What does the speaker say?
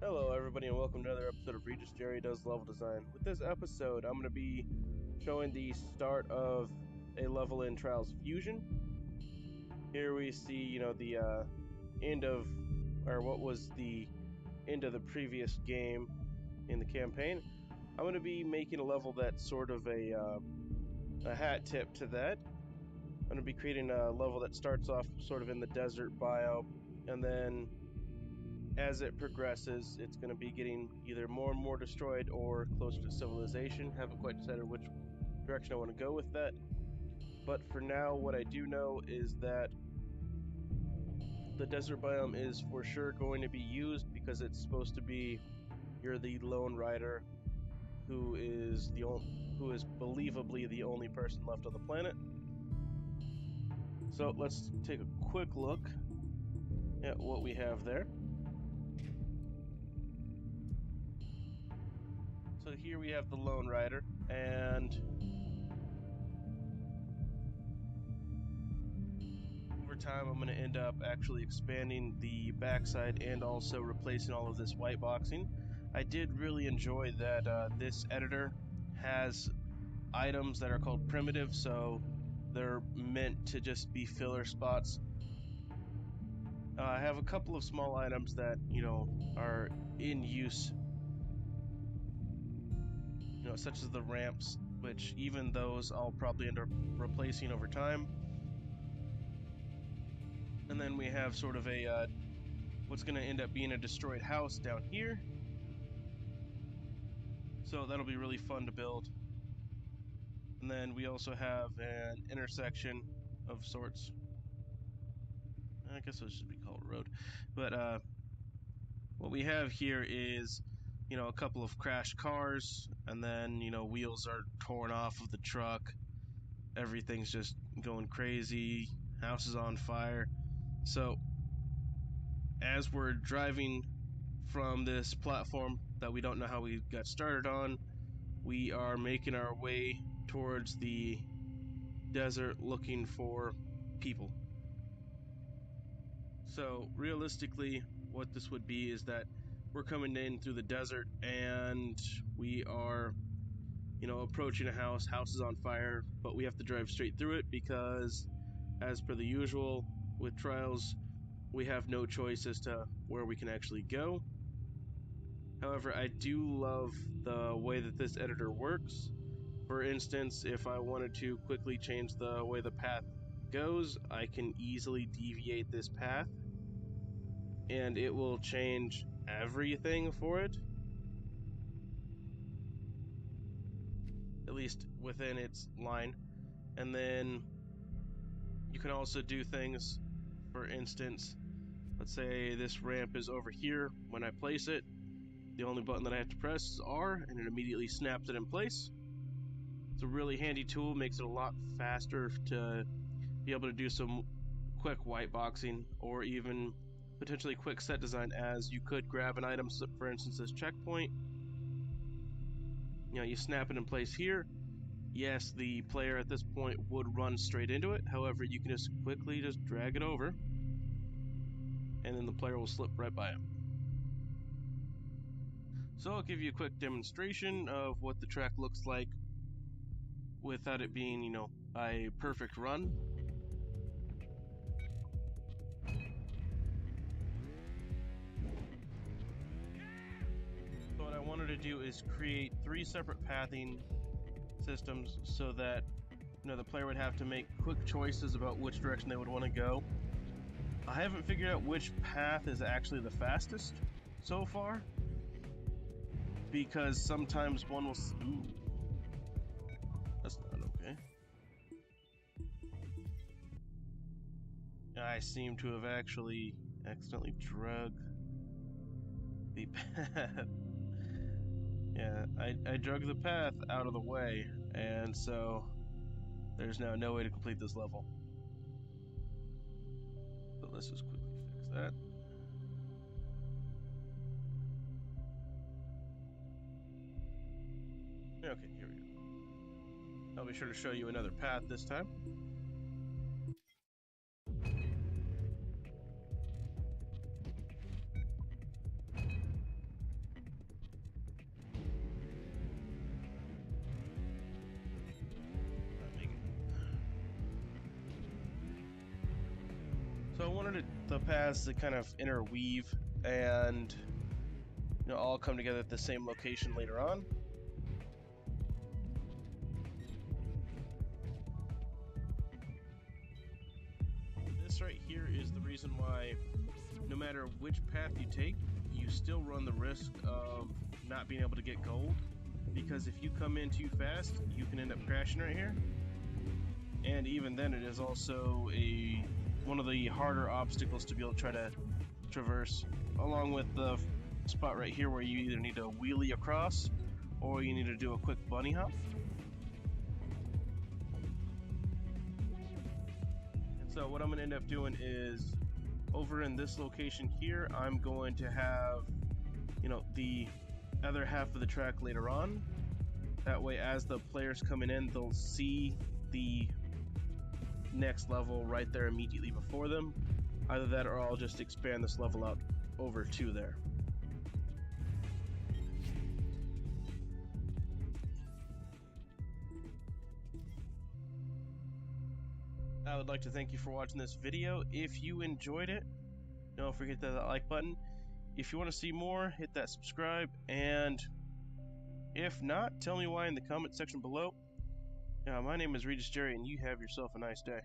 Hello, everybody, and welcome to another episode of Regis Jerry Does Level Design. With this episode, I'm going to be showing the start of a level in Trials Fusion. Here we see, the end of, or what was the end of the previous game in the campaign. I'm going to be making a level that's sort of a hat tip to that. I'm going to be creating a level that starts off sort of in the desert biome, and then as it progresses, it's going to be getting either more and more destroyed or closer to civilization. Haven't quite decided which direction I want to go with that. But for now, what I do know is that the desert biome is for sure going to be used because it's supposed to be you're the lone rider who is believably the only person left on the planet. So let's take a quick look at what we have there. So here we have the Lone Rider, and over time I'm going to end up actually expanding the backside and also replacing all of this white boxing. I did really enjoy that this editor has items that are called primitive, so they're meant to just be filler spots. I have a couple of small items that, are in use, such as the ramps, which even those I'll probably end up replacing over time. And then we have sort of a what's going to end up being a destroyed house down here. So that'll be really fun to build. And then we also have an intersection of sorts. I guess it should be called a road. But what we have here is, a couple of crashed cars, and then, wheels are torn off of the truck. Everything's just going crazy. House is on fire. So as we're driving from this platform that we don't know how we got started on, we are making our way towards the desert looking for people. So realistically, what this would be is that we're coming in through the desert and we are, approaching a house. House is on fire, but we have to drive straight through it because, as per the usual with trials, we have no choice as to where we can actually go. However, I do love the way that this editor works. For instance, if I wanted to quickly change the way the path goes, I can easily deviate this path, and it will change everything for it, at least within its line. And then you can also do things, for instance, let's say this ramp is over here. When I place it, the only button that I have to press is R, and it immediately snaps it in place. It's a really handy tool, makes it a lot faster to be able to do some quick white boxing or even potentially quick set design, as you could grab an item, for instance this checkpoint. You snap it in place here. Yes, the player at this point would run straight into it. However, you can just quickly just drag it over, and then the player will slip right by it. So I'll give you a quick demonstration of what the track looks like without it being, a perfect run. So what I wanted to do is create 3 separate pathing systems so that, the player would have to make quick choices about which direction they would want to go. I haven't figured out which path is actually the fastest so far, because sometimes one will... Ooh. That's not okay. I seem to have actually accidentally drug the path. Yeah, I drug the path out of the way, and so there's now no way to complete this level. But let's just quickly fix that. Okay, here we go. I'll be sure to show you another path this time. wanted the paths to kind of interweave and all come together at the same location later on. This right here is the reason why no matter which path you take, you still run the risk of not being able to get gold, because if you come in too fast, you can end up crashing right here. And even then, it is also one of the harder obstacles to be able to try to traverse, along with the spot right here where you either need to wheelie across or you need to do a quick bunny hop. And so what I'm going to end up doing is, over in this location here, I'm going to have the other half of the track later on. That way, as the players coming in, they'll see the next level right there immediately before them. Either that, or I'll just expand this level out over to there. I would like to thank you for watching this video. If you enjoyed it, don't forget that like button. If you want to see more, hit that subscribe, and if not, tell me why in the comment section below. My name is Regis Jerry, and you have yourself a nice day.